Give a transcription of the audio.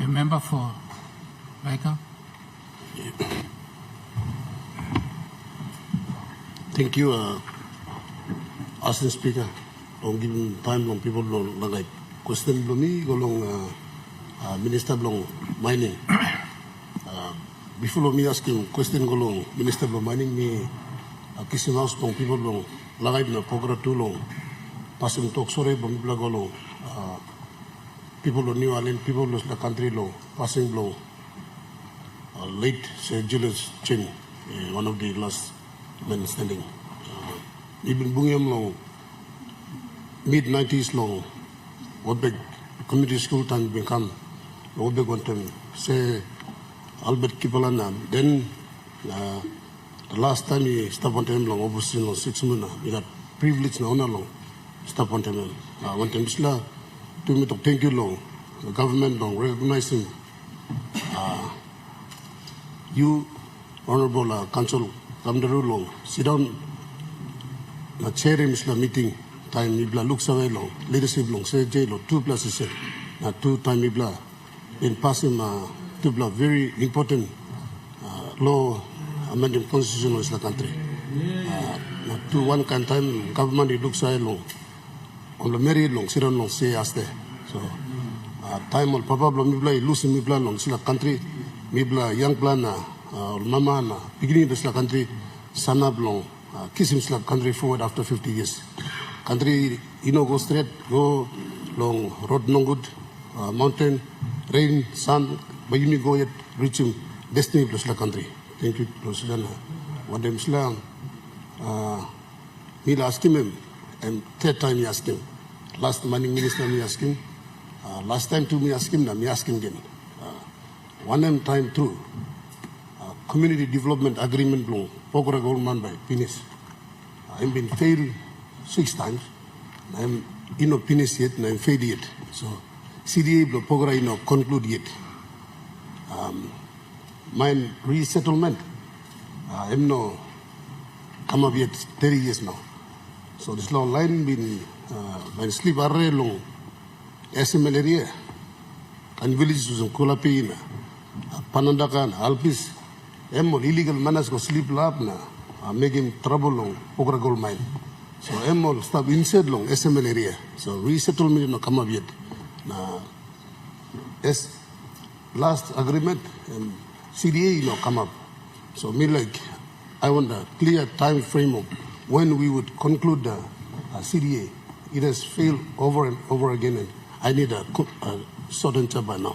A member for Baika. Thank you, Assistant Speaker. Long given time, long people long like question blumi golong Minister long mining. Before me asking question golong Minister long mining me kissing house long people long lagay na program tu long passing talk sorry bumibla golong people of New Ireland, people of the country long passing long late Sir Julius Chen, one of the last men standing. Ibn Bungyam long mid-90s long, Wodbeg community school time become Wodbeg one time. Say Albert Kipalana. Then the last time he stopped on time long, obviously long 6 months. He got privilege na honor long stop on time. One time sila to me to thank you long. The government long recognizing you honorable council Kamdaru long sit down. Na chair misla meeting time ibla look sa long leadership long say j lo 2+7 na 2 time ibla in passing 2 bla very important law amending constitution of the country na 2 one kind time government look sa long on the married long siran long say aste so time on papa bla ibla lose ibla long sila country ibla young plan na mama na beginning of the country sana long kiss himself country forward after 50 years. Country, go straight, go long road no good, mountain, rain, sun, but you go yet reach him destiny plus the country. Thank you, President. What them Islam, me ask him, and third time he asked him. Last morning minister me ask him, last time to me ask him, now me ask him again. One time through. Community development agreement law, Pokora government by finish. I've been failed 6 times. I'm finished yet, and I'm failed yet. So CDA blow Pokora conclude yet. Mine resettlement. I'm no come up yet 30 years now. So this law line been by sleep array long SML area and villages in Kulapina, Panandakan, Alpis. Illegal manas go sleep lab na making trouble long Pokora gold mine. So stop inside long SML area. So resettlement no come up yet. Na last agreement CDA come up. So me like I want a clear time frame of when we would conclude the CDA. It has failed over and over again, and I need a certain job by now.